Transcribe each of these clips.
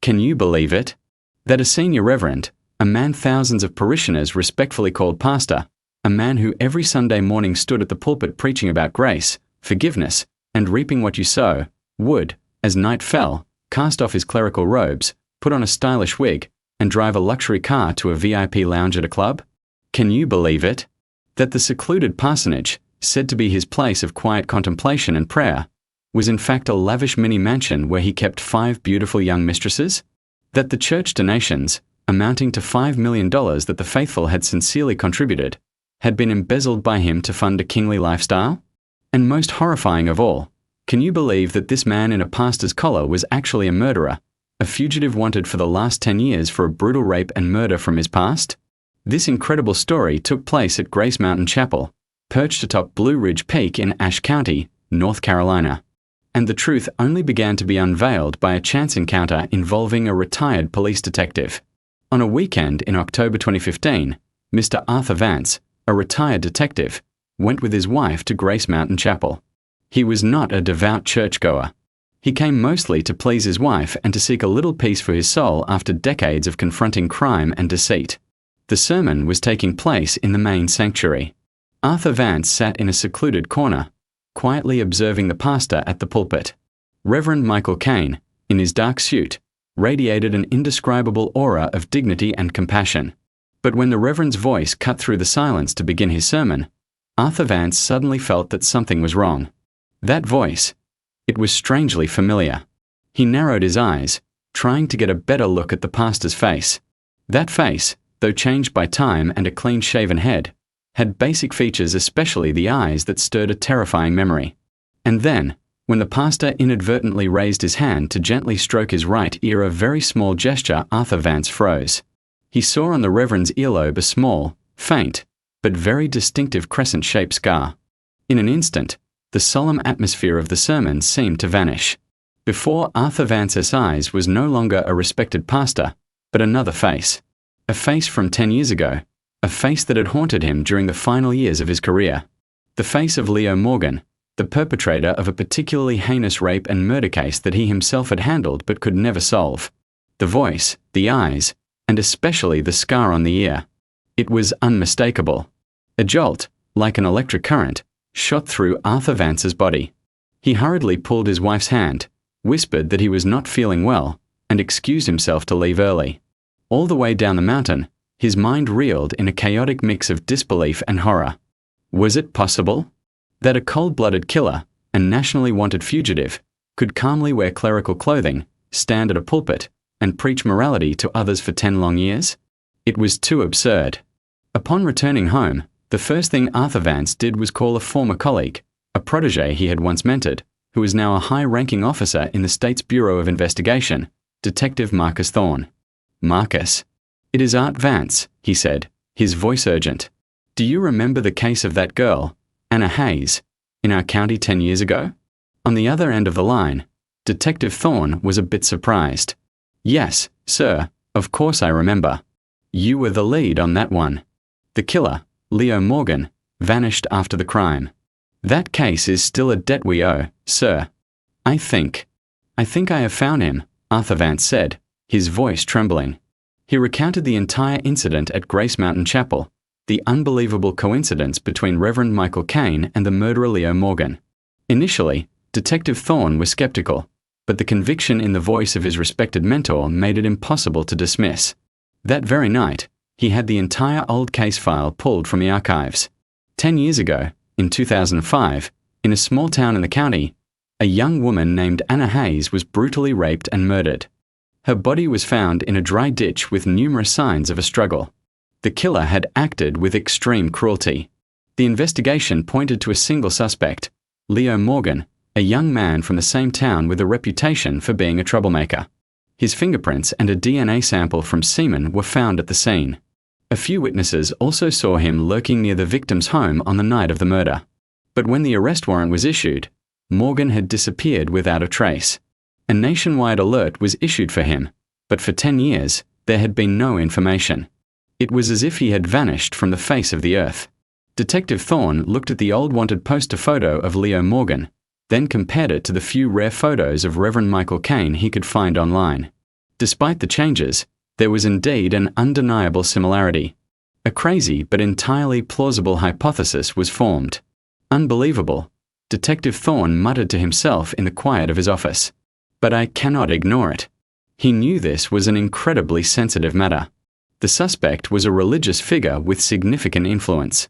Can you believe it? That a senior reverend, a man thousands of parishioners respectfully called pastor, a man who every Sunday morning stood at the pulpit preaching about grace, forgiveness, and reaping what you sow, would, as night fell, cast off his clerical robes, put on a stylish wig, and drive a luxury car to a VIP lounge at a club? Can you believe it? That the secluded parsonage, said to be his place of quiet contemplation and prayer, was in fact a lavish mini-mansion where he kept 5 beautiful young mistresses? That the church donations, amounting to $5 million that the faithful had sincerely contributed, had been embezzled by him to fund a kingly lifestyle? And most horrifying of all, can you believe that this man in a pastor's collar was actually a murderer, a fugitive wanted for the last 10 years for a brutal rape and murder from his past? This incredible story took place at Grace Mountain Chapel, perched atop Blue Ridge Peak in Ashe County, North Carolina. And the truth only began to be unveiled by a chance encounter involving a retired police detective. On a weekend in October 2015, Mr. Arthur Vance, a retired detective, went with his wife to Grace Mountain Chapel. He was not a devout churchgoer. He came mostly to please his wife and to seek a little peace for his soul after decades of confronting crime and deceit. The sermon was taking place in the main sanctuary. Arthur Vance sat in a secluded corner, quietly observing the pastor at the pulpit. Reverend Michael Caine, in his dark suit, radiated an indescribable aura of dignity and compassion. But when the Reverend's voice cut through the silence to begin his sermon, Arthur Vance suddenly felt that something was wrong. That voice, it was strangely familiar. He narrowed his eyes, trying to get a better look at the pastor's face. That face, though changed by time and a clean-shaven head, had basic features, especially the eyes that stirred a terrifying memory. And then, when the pastor inadvertently raised his hand to gently stroke his right ear, a very small gesture, Arthur Vance froze. He saw on the Reverend's earlobe a small, faint, but very distinctive crescent-shaped scar. In an instant, the solemn atmosphere of the sermon seemed to vanish. Before Arthur Vance's eyes was no longer a respected pastor, but another face. A face from 10 years ago. A face that had haunted him during the final years of his career. The face of Leo Morgan, the perpetrator of a particularly heinous rape and murder case that he himself had handled but could never solve. The voice, the eyes, and especially the scar on the ear. It was unmistakable. A jolt, like an electric current, shot through Arthur Vance's body. He hurriedly pulled his wife's hand, whispered that he was not feeling well, and excused himself to leave early. All the way down the mountain, his mind reeled in a chaotic mix of disbelief and horror. Was it possible that a cold-blooded killer, a nationally wanted fugitive, could calmly wear clerical clothing, stand at a pulpit, and preach morality to others for 10 long years? It was too absurd. Upon returning home, the first thing Arthur Vance did was call a former colleague, a protege he had once mentored, who is now a high-ranking officer in the state's Bureau of Investigation, Detective Marcus Thorne. "Marcus, it is Art Vance," he said, his voice urgent. "Do you remember the case of that girl, Anna Hayes, in our county 10 years ago?" On the other end of the line, Detective Thorne was a bit surprised. "Yes, sir, of course I remember. You were the lead on that one. The killer, Leo Morgan, vanished after the crime. That case is still a debt we owe, sir. I think I have found him," Arthur Vance said, his voice trembling. He recounted the entire incident at Grace Mountain Chapel, the unbelievable coincidence between Reverend Michael Caine and the murderer Leo Morgan. Initially, Detective Thorne was skeptical, but the conviction in the voice of his respected mentor made it impossible to dismiss. That very night, he had the entire old case file pulled from the archives. 10 years ago, in 2005, in a small town in the county, a young woman named Anna Hayes was brutally raped and murdered. Her body was found in a dry ditch with numerous signs of a struggle. The killer had acted with extreme cruelty. The investigation pointed to a single suspect, Leo Morgan, a young man from the same town with a reputation for being a troublemaker. His fingerprints and a DNA sample from semen were found at the scene. A few witnesses also saw him lurking near the victim's home on the night of the murder. But when the arrest warrant was issued, Morgan had disappeared without a trace. A nationwide alert was issued for him, but for 10 years, there had been no information. It was as if he had vanished from the face of the earth. Detective Thorne looked at the old wanted poster photo of Leo Morgan, then compared it to the few rare photos of Reverend Michael Caine he could find online. Despite the changes, there was indeed an undeniable similarity. A crazy but entirely plausible hypothesis was formed. Unbelievable, Detective Thorne muttered to himself in the quiet of his office. But I cannot ignore it. He knew this was an incredibly sensitive matter. The suspect was a religious figure with significant influence.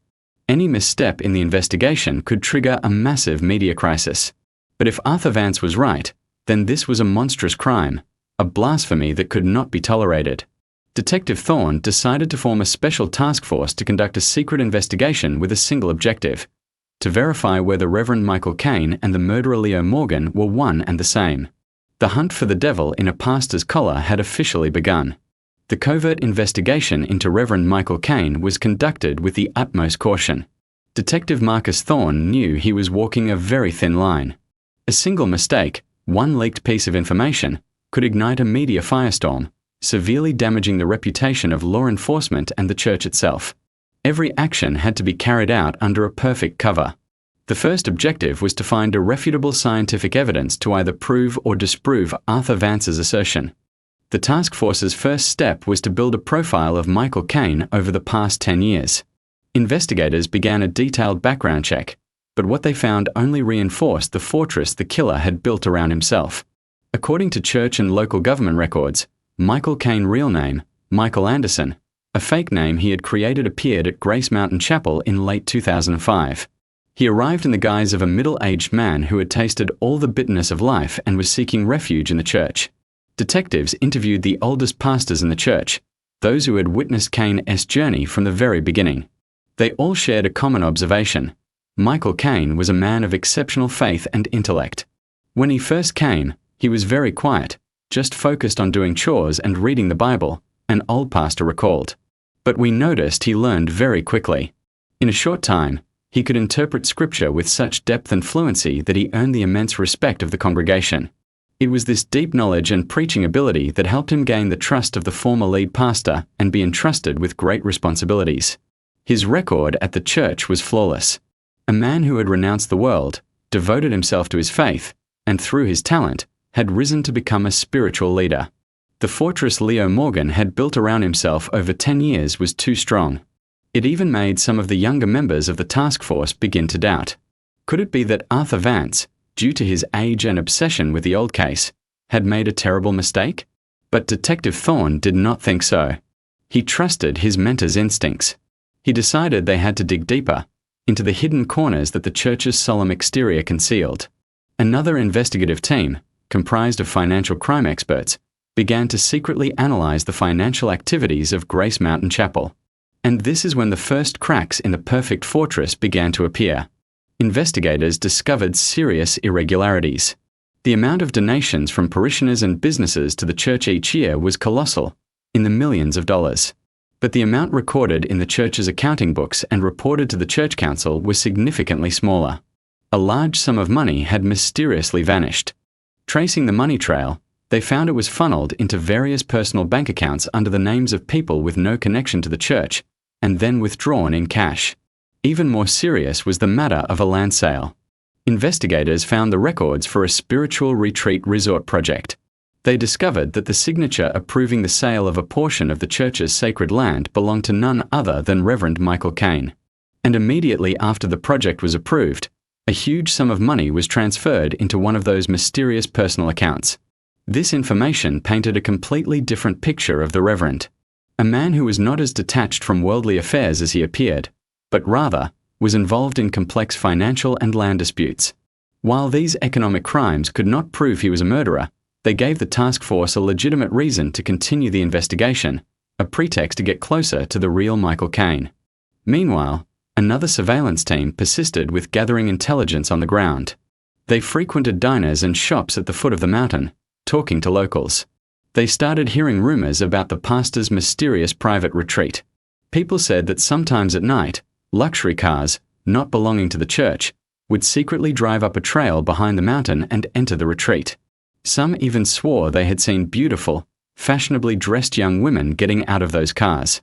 Any misstep in the investigation could trigger a massive media crisis. But if Arthur Vance was right, then this was a monstrous crime, a blasphemy that could not be tolerated. Detective Thorne decided to form a special task force to conduct a secret investigation with a single objective: to verify whether Reverend Michael Caine and the murderer Leo Morgan were one and the same. The hunt for the devil in a pastor's collar had officially begun. The covert investigation into Reverend Michael Caine was conducted with the utmost caution. Detective Marcus Thorne knew he was walking a very thin line. A single mistake, one leaked piece of information, could ignite a media firestorm, severely damaging the reputation of law enforcement and the church itself. Every action had to be carried out under a perfect cover. The first objective was to find irrefutable scientific evidence to either prove or disprove Arthur Vance's assertion. The task force's first step was to build a profile of Michael Caine over the past 10 years. Investigators began a detailed background check, but what they found only reinforced the fortress the killer had built around himself. According to church and local government records, Michael Caine's real name, Michael Anderson, a fake name he had created, appeared at Grace Mountain Chapel in late 2005. He arrived in the guise of a middle-aged man who had tasted all the bitterness of life and was seeking refuge in the church. Detectives interviewed the oldest pastors in the church, those who had witnessed Caine's journey from the very beginning. They all shared a common observation: Michael Caine was a man of exceptional faith and intellect. When he first came, he was very quiet, just focused on doing chores and reading the Bible, an old pastor recalled. But we noticed he learned very quickly. In a short time, he could interpret scripture with such depth and fluency that he earned the immense respect of the congregation. It was this deep knowledge and preaching ability that helped him gain the trust of the former lead pastor and be entrusted with great responsibilities. His record at the church was flawless. A man who had renounced the world, devoted himself to his faith, and through his talent, had risen to become a spiritual leader. The fortress Leo Morgan had built around himself over 10 years was too strong. It even made some of the younger members of the task force begin to doubt. Could it be that Arthur Vance, due to his age and obsession with the old case, had made a terrible mistake? But Detective Thorne did not think so. He trusted his mentor's instincts. He decided they had to dig deeper, into the hidden corners that the church's solemn exterior concealed. Another investigative team, comprised of financial crime experts, began to secretly analyze the financial activities of Grace Mountain Chapel. And this is when the first cracks in the perfect fortress began to appear. Investigators discovered serious irregularities. The amount of donations from parishioners and businesses to the church each year was colossal, in the millions of dollars. But the amount recorded in the church's accounting books and reported to the church council was significantly smaller. A large sum of money had mysteriously vanished. Tracing the money trail, they found it was funneled into various personal bank accounts under the names of people with no connection to the church, and then withdrawn in cash. Even more serious was the matter of a land sale. Investigators found the records for a spiritual retreat resort project. They discovered that the signature approving the sale of a portion of the church's sacred land belonged to none other than Reverend Michael Caine. And immediately after the project was approved, a huge sum of money was transferred into one of those mysterious personal accounts. This information painted a completely different picture of the Reverend. A man who was not as detached from worldly affairs as he appeared, but rather was involved in complex financial and land disputes. While these economic crimes could not prove he was a murderer, they gave the task force a legitimate reason to continue the investigation, a pretext to get closer to the real Michael Caine. Meanwhile, another surveillance team persisted with gathering intelligence on the ground. They frequented diners and shops at the foot of the mountain, talking to locals. They started hearing rumors about the pastor's mysterious private retreat. People said that sometimes at night, luxury cars, not belonging to the church, would secretly drive up a trail behind the mountain and enter the retreat. Some even swore they had seen beautiful, fashionably dressed young women getting out of those cars.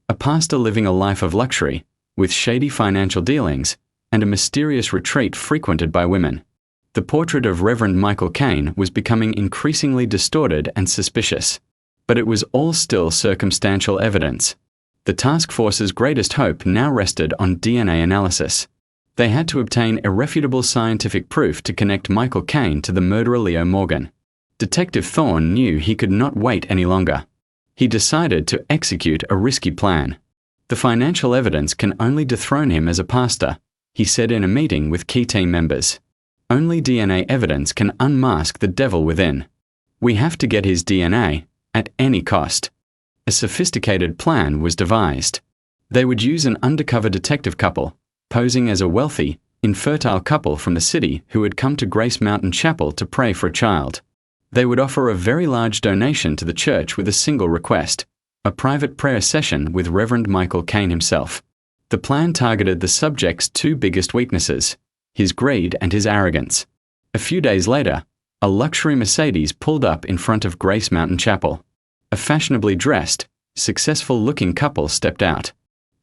A pastor living a life of luxury, with shady financial dealings, and a mysterious retreat frequented by women. The portrait of Reverend Michael Caine was becoming increasingly distorted and suspicious. But it was all still circumstantial evidence. The task force's greatest hope now rested on DNA analysis. They had to obtain irrefutable scientific proof to connect Michael Caine to the murderer Leo Morgan. Detective Thorne knew he could not wait any longer. He decided to execute a risky plan. The financial evidence can only dethrone him as a pastor, he said in a meeting with key team members. Only DNA evidence can unmask the devil within. We have to get his DNA, at any cost. A sophisticated plan was devised. They would use an undercover detective couple, posing as a wealthy, infertile couple from the city who had come to Grace Mountain Chapel to pray for a child. They would offer a very large donation to the church with a single request, a private prayer session with Reverend Michael Caine himself. The plan targeted the subject's two biggest weaknesses, his greed and his arrogance. A few days later, a luxury Mercedes pulled up in front of Grace Mountain Chapel. A fashionably dressed, successful-looking couple stepped out.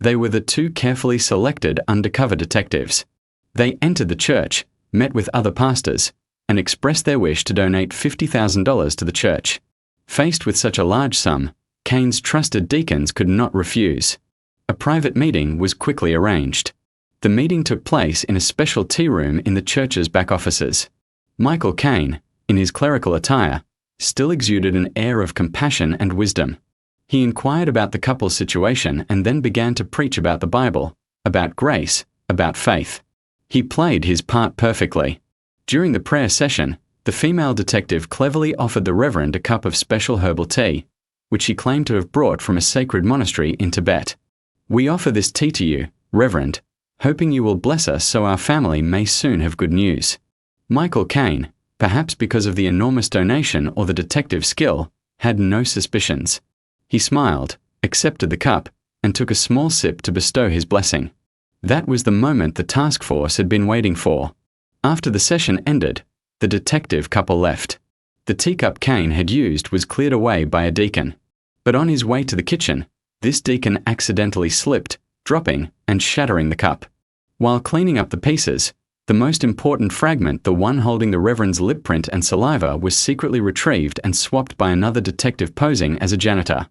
They were the two carefully selected undercover detectives. They entered the church, met with other pastors, and expressed their wish to donate $50,000 to the church. Faced with such a large sum, Caine's trusted deacons could not refuse. A private meeting was quickly arranged. The meeting took place in a special tea room in the church's back offices. Michael Caine, in his clerical attire, still exuded an air of compassion and wisdom. He inquired about the couple's situation and then began to preach about the Bible, about grace, about faith. He played his part perfectly. During the prayer session, the female detective cleverly offered the Reverend a cup of special herbal tea, which he claimed to have brought from a sacred monastery in Tibet. "We offer this tea to you, Reverend, hoping you will bless us so our family may soon have good news." Michael Caine, perhaps because of the enormous donation or the detective's skill, had no suspicions. He smiled, accepted the cup, and took a small sip to bestow his blessing. That was the moment the task force had been waiting for. After the session ended, the detective couple left. The teacup Caine had used was cleared away by a deacon. But on his way to the kitchen, this deacon accidentally slipped, dropping and shattering the cup. While cleaning up the pieces, the most important fragment, the one holding the Reverend's lip print and saliva, was secretly retrieved and swapped by another detective posing as a janitor.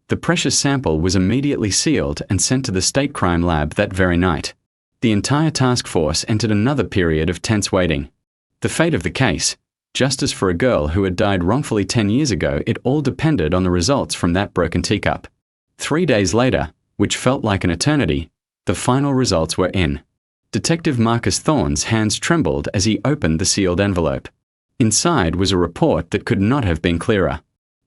The precious sample was immediately sealed and sent to the state crime lab that very night. The entire task force entered another period of tense waiting. The fate of the case, justice for a girl who had died wrongfully 10 years ago, it all depended on the results from that broken teacup. 3 days later, which felt like an eternity, the final results were in. Detective Marcus Thorne's hands trembled as he opened the sealed envelope. Inside was a report that could not have been clearer.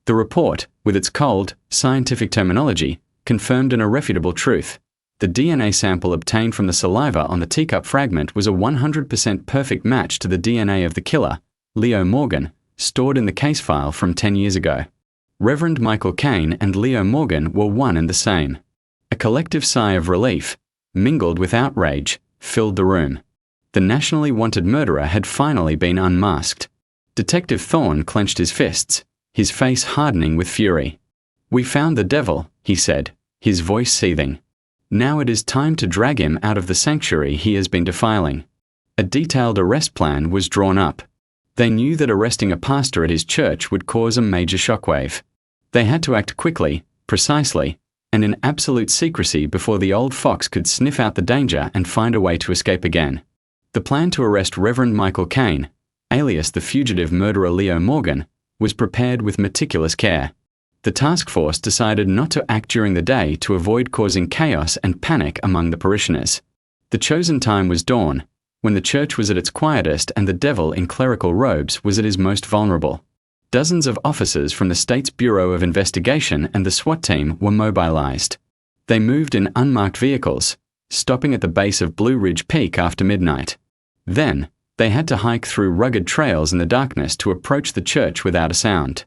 The report, with its cold, scientific terminology, confirmed an irrefutable truth. The DNA sample obtained from the saliva on the teacup fragment was a 100% perfect match to the DNA of the killer, Leo Morgan, stored in the case file from 10 years ago. Reverend Michael Caine and Leo Morgan were one and the same. A collective sigh of relief, mingled with outrage, filled the room. The nationally wanted murderer had finally been unmasked. Detective Thorne clenched his fists, his face hardening with fury. "We found the devil," he said, his voice seething. "Now it is time to drag him out of the sanctuary he has been defiling." A detailed arrest plan was drawn up. They knew that arresting a pastor at his church would cause a major shockwave. They had to act quickly, precisely, and in absolute secrecy before the old fox could sniff out the danger and find a way to escape again. The plan to arrest Reverend Michael Caine, alias the fugitive murderer Leo Morgan, was prepared with meticulous care. The task force decided not to act during the day to avoid causing chaos and panic among the parishioners. The chosen time was dawn, when the church was at its quietest and the devil in clerical robes was at his most vulnerable. Dozens of officers from the state's Bureau of Investigation and the SWAT team were mobilized. They moved in unmarked vehicles, stopping at the base of Blue Ridge Peak after midnight. Then, they had to hike through rugged trails in the darkness to approach the church without a sound.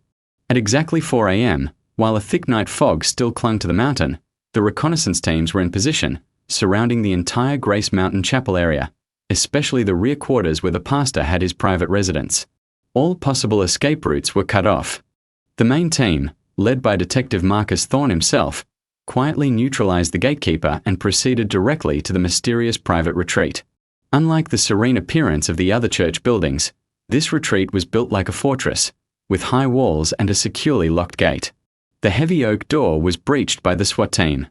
At exactly 4 a.m., while a thick night fog still clung to the mountain, the reconnaissance teams were in position, surrounding the entire Grace Mountain Chapel area, especially the rear quarters where the pastor had his private residence. All possible escape routes were cut off. The main team, led by Detective Marcus Thorne himself, quietly neutralized the gatekeeper and proceeded directly to the mysterious private retreat. Unlike the serene appearance of the other church buildings, this retreat was built like a fortress, with high walls and a securely locked gate. The heavy oak door was breached by the SWAT team.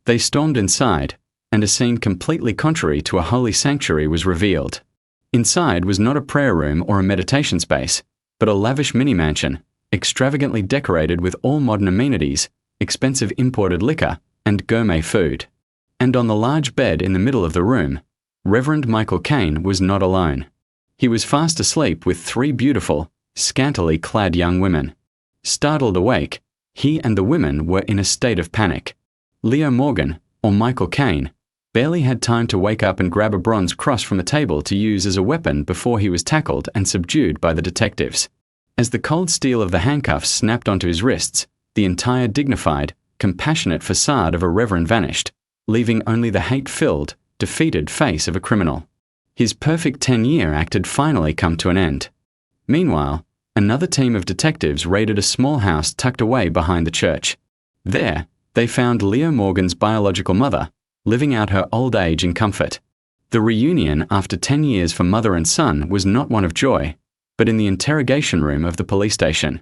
They stormed inside, and a scene completely contrary to a holy sanctuary was revealed. Inside was not a prayer room or a meditation space, but a lavish mini-mansion, extravagantly decorated with all modern amenities, expensive imported liquor, and gourmet food. And on the large bed in the middle of the room, Reverend Michael Caine was not alone. He was fast asleep with 3 beautiful, scantily clad young women. Startled awake, he and the women were in a state of panic. Leo Morgan, or Michael Caine, barely had time to wake up and grab a bronze cross from the table to use as a weapon before he was tackled and subdued by the detectives. As the cold steel of the handcuffs snapped onto his wrists, the entire dignified, compassionate facade of a reverend vanished, leaving only the hate-filled, defeated face of a criminal. His perfect 10-year act had finally come to an end. Meanwhile, another team of detectives raided a small house tucked away behind the church. There, they found Leo Morgan's biological mother, living out her old age in comfort. The reunion after 10 years for mother and son was not one of joy, but in the interrogation room of the police station.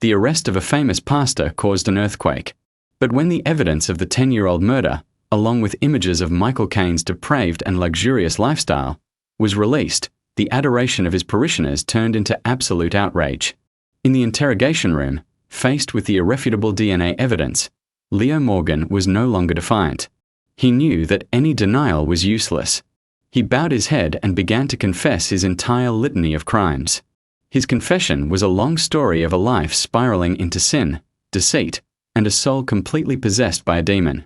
The arrest of a famous pastor caused an earthquake. But when the evidence of the 10-year-old murder, along with images of Michael Caine's depraved and luxurious lifestyle, was released, the adoration of his parishioners turned into absolute outrage. In the interrogation room, faced with the irrefutable DNA evidence, Leo Morgan was no longer defiant. He knew that any denial was useless. He bowed his head and began to confess his entire litany of crimes. His confession was a long story of a life spiraling into sin, deceit, and a soul completely possessed by a demon.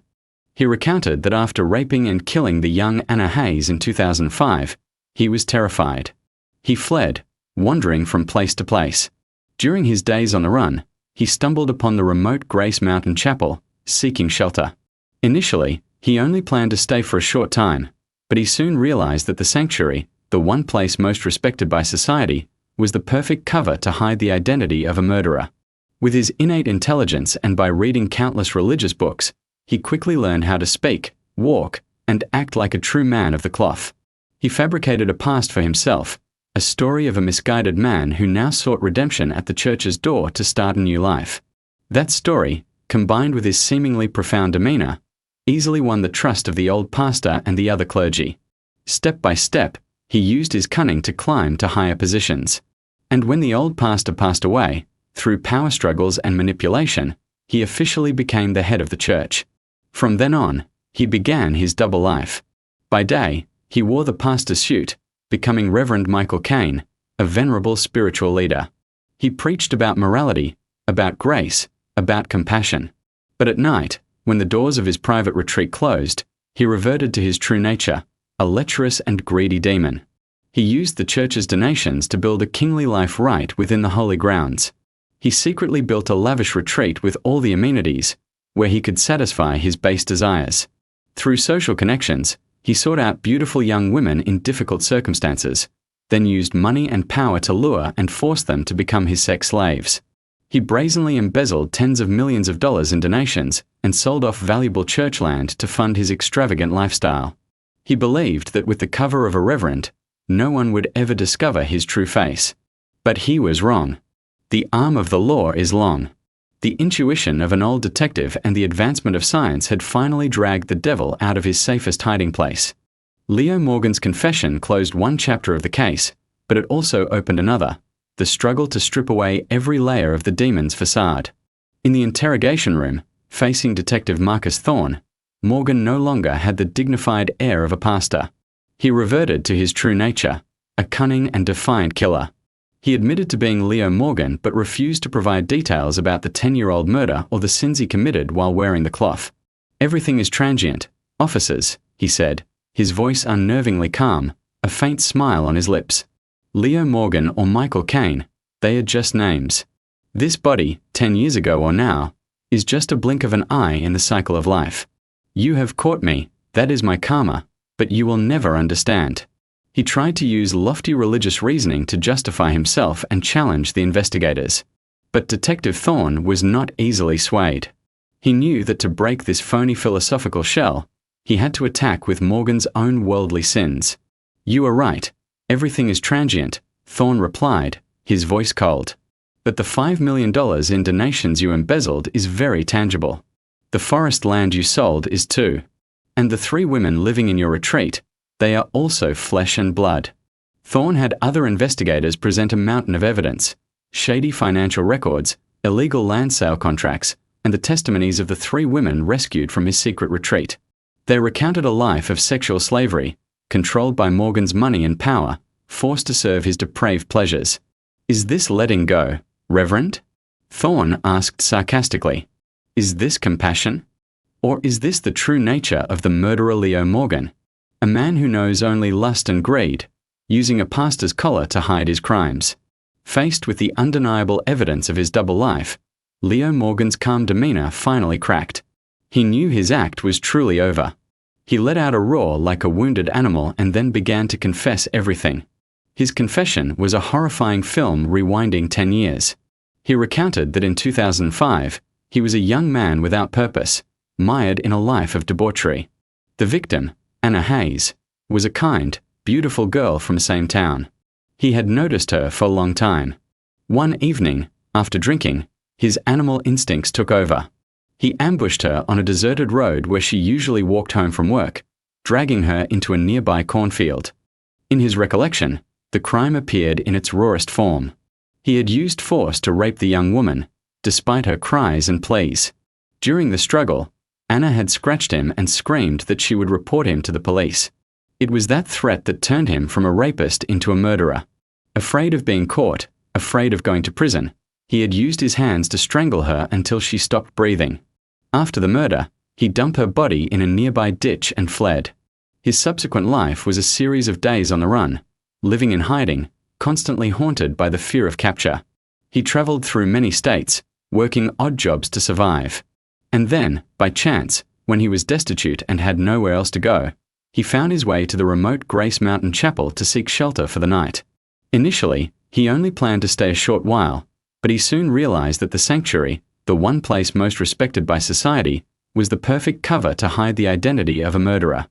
He recounted that after raping and killing the young Anna Hayes in 2005, he was terrified. He fled, wandering from place to place. During his days on the run, he stumbled upon the remote Grace Mountain Chapel, seeking shelter. Initially, he only planned to stay for a short time, but he soon realized that the sanctuary, the one place most respected by society, was the perfect cover to hide the identity of a murderer. With his innate intelligence and by reading countless religious books, he quickly learned how to speak, walk, and act like a true man of the cloth. He fabricated a past for himself, a story of a misguided man who now sought redemption at the church's door to start a new life. That story, combined with his seemingly profound demeanor, easily won the trust of the old pastor and the other clergy. Step by step, he used his cunning to climb to higher positions. And when the old pastor passed away, through power struggles and manipulation, he officially became the head of the church. From then on, he began his double life. By day, he wore the pastor's suit, becoming Reverend Michael Caine, a venerable spiritual leader. He preached about morality, about grace, about compassion. But at night, when the doors of his private retreat closed, he reverted to his true nature, a lecherous and greedy demon. He used the church's donations to build a kingly life right within the holy grounds. He secretly built a lavish retreat with all the amenities, where he could satisfy his base desires. Through social connections, he sought out beautiful young women in difficult circumstances, then used money and power to lure and force them to become his sex slaves. He brazenly embezzled tens of millions of dollars in donations and sold off valuable church land to fund his extravagant lifestyle. He believed that with the cover of a reverend, no one would ever discover his true face. But he was wrong. The arm of the law is long. The intuition of an old detective and the advancement of science had finally dragged the devil out of his safest hiding place. Leo Morgan's confession closed one chapter of the case, but it also opened another, the struggle to strip away every layer of the demon's facade. In the interrogation room, facing Detective Marcus Thorne, Morgan no longer had the dignified air of a pastor. He reverted to his true nature, a cunning and defiant killer. He admitted to being Leo Morgan but refused to provide details about the 10-year-old murder or the sins he committed while wearing the cloth. "Everything is transient, officers," he said, his voice unnervingly calm, a faint smile on his lips. Leo Morgan or Michael Caine, they are just names. This body, 10 years ago or now, is just a blink of an eye in the cycle of life. You have caught me, that is my karma, but you will never understand. He tried to use lofty religious reasoning to justify himself and challenge the investigators. But Detective Thorne was not easily swayed. He knew that to break this phony philosophical shell, he had to attack with Morgan's own worldly sins. "You are right. Everything is transient," Thorne replied, his voice cold. But the $5 million in donations you embezzled is very tangible. The forest land you sold is too. And the 3 women living in your retreat, they are also flesh and blood. Thorne had other investigators present a mountain of evidence: shady financial records, illegal land sale contracts, and the testimonies of the 3 women rescued from his secret retreat. They recounted a life of sexual slavery, controlled by Morgan's money and power, forced to serve his depraved pleasures. Is this letting go, Reverend? Thorne asked sarcastically. Is this compassion? Or is this the true nature of the murderer Leo Morgan, a man who knows only lust and greed, using a pastor's collar to hide his crimes? Faced with the undeniable evidence of his double life, Leo Morgan's calm demeanor finally cracked. He knew his act was truly over. He let out a roar like a wounded animal and then began to confess everything. His confession was a horrifying film rewinding 10 years. He recounted that in 2005, he was a young man without purpose, mired in a life of debauchery. The victim, Anna Hayes, was a kind, beautiful girl from the same town. He had noticed her for a long time. One evening, after drinking, his animal instincts took over. He ambushed her on a deserted road where she usually walked home from work, dragging her into a nearby cornfield. In his recollection, the crime appeared in its rawest form. He had used force to rape the young woman, despite her cries and pleas. During the struggle, Anna had scratched him and screamed that she would report him to the police. It was that threat that turned him from a rapist into a murderer. Afraid of being caught, afraid of going to prison, he had used his hands to strangle her until she stopped breathing. After the murder, he dumped her body in a nearby ditch and fled. His subsequent life was a series of days on the run, living in hiding, constantly haunted by the fear of capture. He traveled through many states, working odd jobs to survive. And then, by chance, when he was destitute and had nowhere else to go, he found his way to the remote Grace Mountain Chapel to seek shelter for the night. Initially, he only planned to stay a short while, but he soon realized that the sanctuary, the one place most respected by society, was the perfect cover to hide the identity of a murderer.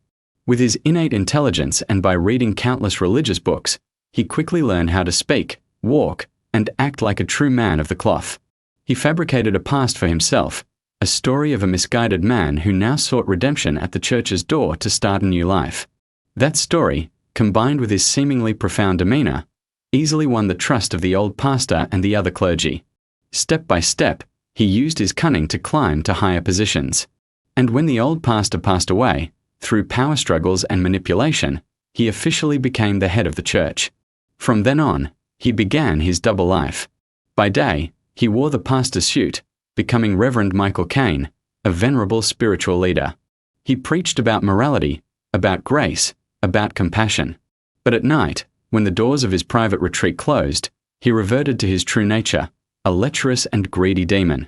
With his innate intelligence and by reading countless religious books, he quickly learned how to speak, walk, and act like a true man of the cloth. He fabricated a past for himself, a story of a misguided man who now sought redemption at the church's door to start a new life. That story, combined with his seemingly profound demeanor, easily won the trust of the old pastor and the other clergy. Step by step, he used his cunning to climb to higher positions. And when the old pastor passed away, through power struggles and manipulation, he officially became the head of the church. From then on, he began his double life. By day, he wore the pastor's suit, becoming Reverend Michael Caine, a venerable spiritual leader. He preached about morality, about grace, about compassion. But at night, when the doors of his private retreat closed, he reverted to his true nature, a lecherous and greedy demon.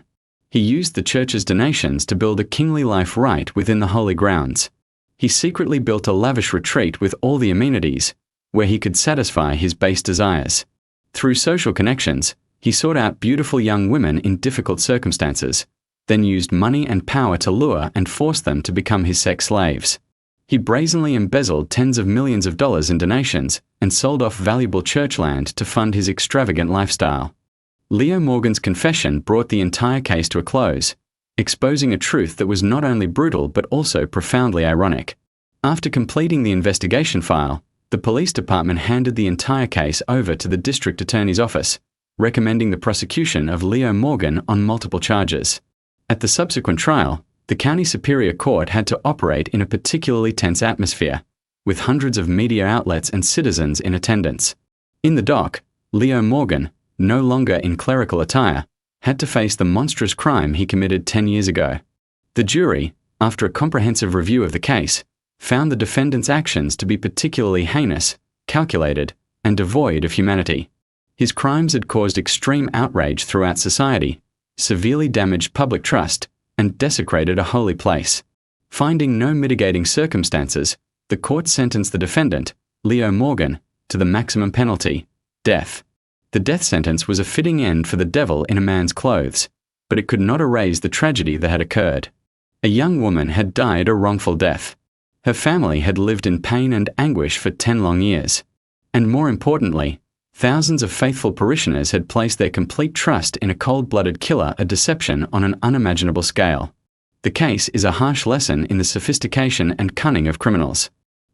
He used the church's donations to build a kingly life right within the holy grounds. He secretly built a lavish retreat with all the amenities, where he could satisfy his base desires. Through social connections, he sought out beautiful young women in difficult circumstances, then used money and power to lure and force them to become his sex slaves. He brazenly embezzled tens of millions of dollars in donations and sold off valuable church land to fund his extravagant lifestyle. Leo Morgan's confession brought the entire case to a close, exposing a truth that was not only brutal but also profoundly ironic. After completing the investigation file, the police department handed the entire case over to the district attorney's office, recommending the prosecution of Leo Morgan on multiple charges. At the subsequent trial, the county superior court had to operate in a particularly tense atmosphere, with hundreds of media outlets and citizens in attendance. In the dock, Leo Morgan, no longer in clerical attire, had to face the monstrous crime he committed 10 years ago. The jury, after a comprehensive review of the case, found the defendant's actions to be particularly heinous, calculated, and devoid of humanity. His crimes had caused extreme outrage throughout society, severely damaged public trust, and desecrated a holy place. Finding no mitigating circumstances, the court sentenced the defendant, Leo Morgan, to the maximum penalty, death. The death sentence was a fitting end for the devil in a man's clothes, but it could not erase the tragedy that had occurred. A young woman had died a wrongful death. Her family had lived in pain and anguish for 10 long years. And more importantly, Thousands of faithful parishioners had placed their complete trust in a cold-blooded killer, a deception on an unimaginable scale. The case is a harsh lesson in the sophistication and cunning of criminals.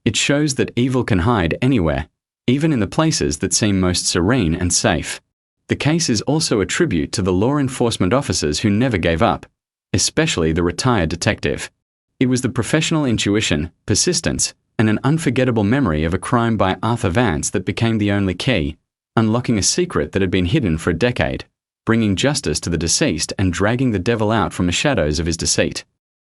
It shows that evil can hide anywhere, even in the places that seem most serene and safe. The case is also a tribute to the law enforcement officers who never gave up, especially the retired detective. It was the professional intuition, persistence, and an unforgettable memory of a crime by Arthur Vance that became the only key, unlocking a secret that had been hidden for a decade, bringing justice to the deceased and dragging the devil out from the shadows of his deceit.